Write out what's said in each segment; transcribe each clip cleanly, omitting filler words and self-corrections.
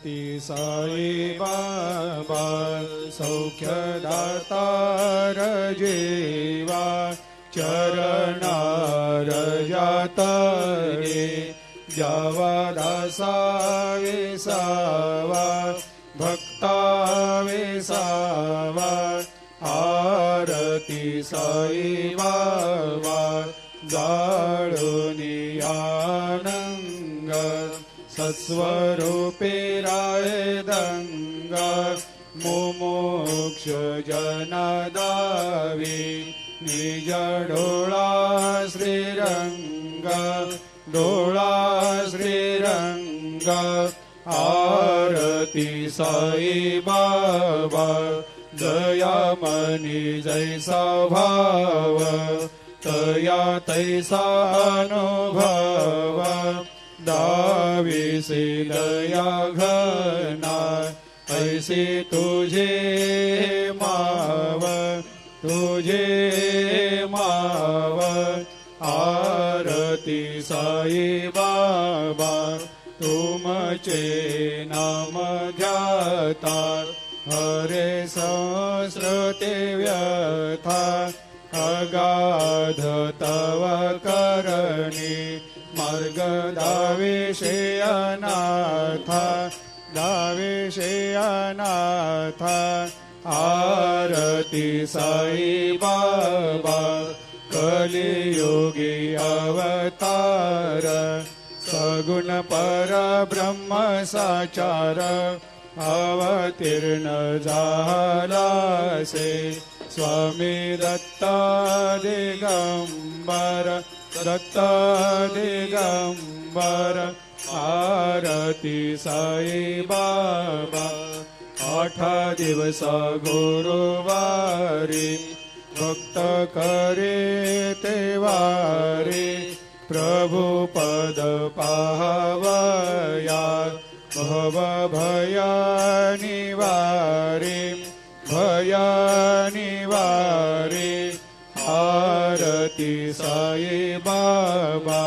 ती साई बाबा सौख्यदातार जीवा चरणार जातरे जावा दासा विसावा भक्ता विसावा आरती साई बाबा जाळुनी आनंग सत्स्वरूपे राय दंग मुमुक्ष जनदावी निज डोळा श्रीरंग डोळा श्रीरंग आरती साई बाबा दयामनी जैसा भाव तया तैसा अनुभव दाविसी दया घना ऐसी तुझे माव तुझे माव आरती साई बाबा तुमचे नाम ध्याता हरे संस्कृते व्यथा अगाध तव करणी मार्ग दाविषे अनाथा दाविषे अनाथा आरती साई बाबा कलियुगी अवतार सगुण परब्रह्म साचार अवतीर्ण झालासे स्वामी दत्ता दिगंबर दत्ता दिगंबर आरती साई बाबा 8 दिवस गुरुवारी भक्त करे तेवारी प्रभु पद पाहवया भव भया निवारी भया निवारी आरती साई बाबा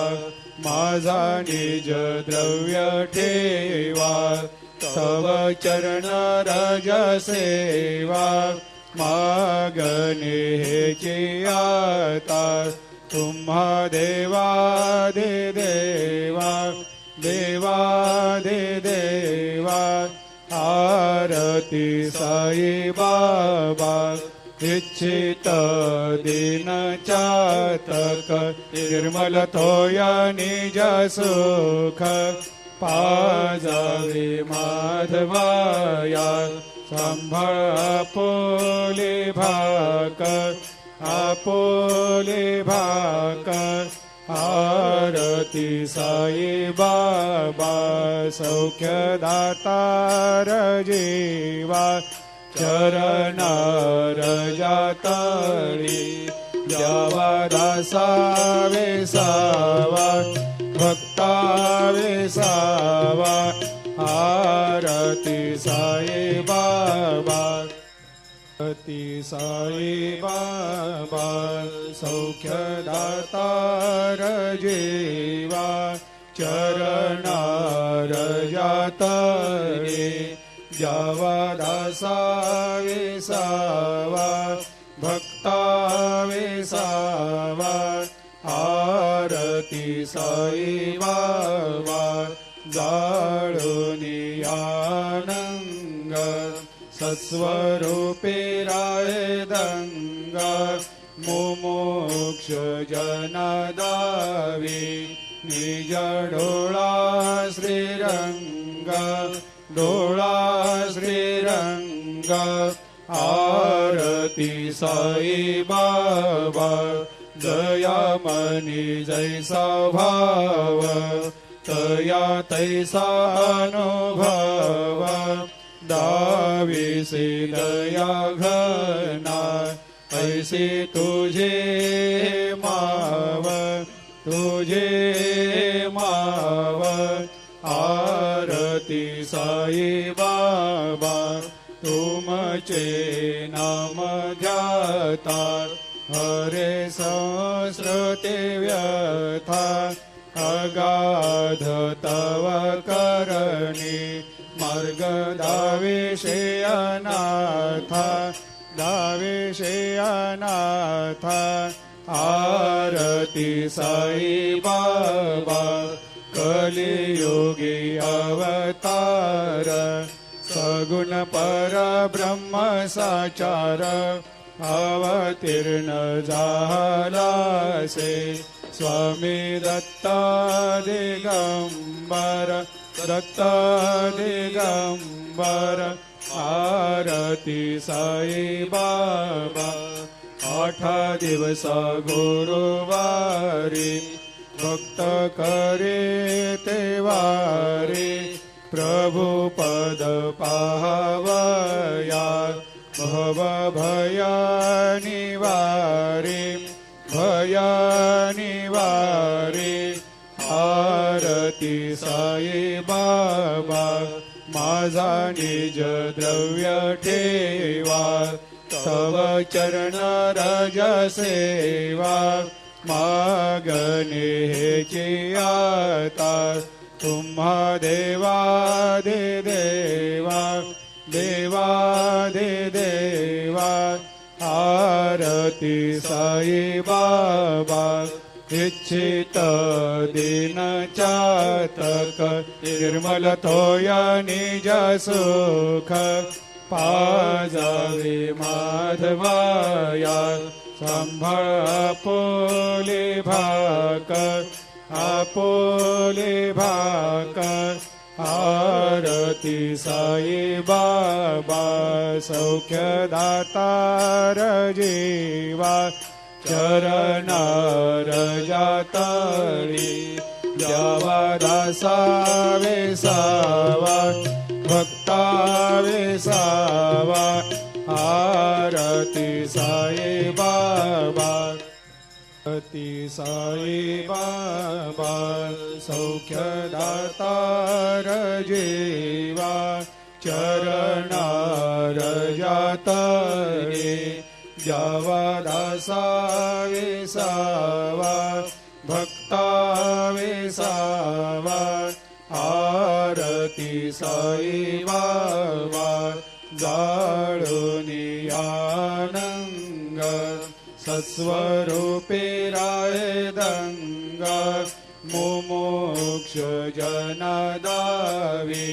माझा निज द्रव्य ठेवा तव चरण रज सेवा मागणे हेची आता तुम्हा देवादि देवा देवादि देवा आरती साई बाबा इच्छित दिन चातक निर्मल थोया निज सुख पाजावे माधवाया सांभाळ आपोले भाक आपोले भाक आरती साई बाबा सौख्यदातार जीवा चरणार जातळी द्यावा दासा विसावा भक्ता विसावा आरती साई बाबा आरती साई बाबा सौख्यदातार जीवा चरणार जातळे जावा दासा विसावा भक्ता विसावा आरती साई बाबा जाळुनी आनंग सत्स्वरूपे राय दंग मुमुक्ष जनदावी निज डोळा श्रीरंग डोळा श्रीरंग आरती साई बाबा दयामनी जैसा भाव तया तैसा अनुभव दाविसी दया घना ऐसी तुझे माव तुझे माव आरती साई बाबा तुमचे नाम ध्याता हरे संस्कृते व्यथा अगाध तव करणी मार्ग दावेशे अनाथा दावेशे अनाथा आरती साई बाबा कलियुगी अवतार सगुण परब्रह्म साचार अवतीर्ण झालासे स्वामी दत्ता दिगंबर दत्ता दिगंबर आरती साई बाबा 8 दिवस गुरुवारी भक्त करे तेवारी प्रभु पद पावया भव भया निवारी भया निवारी आरती साई बाबा माझा निज द्रव्य ठेवा तव चरण रज सेवा मागणे हेची आता तुम्हा देवा दे देवा देवा दे देवा आरती साई बाबा इच्छित दिन चातक निर्मल थोया निज सुख पाजावे माधवाया सांभाळ आपोले भाकर आरती साई बाबा सौख्य दातार जीवा चरणार जातळी द्यावा दासा वेसावा भक्ता वेसावा आरती साई बाबा आरती साई बाबा सौख्य दातार जीवा चरणार जातळे द्यावा दासा वेसावा भक्ता वेसावा आरती साई बाबा जाळूनी आनंग सत्स्वरूपे राय दंग मुमुक्ष जन दावी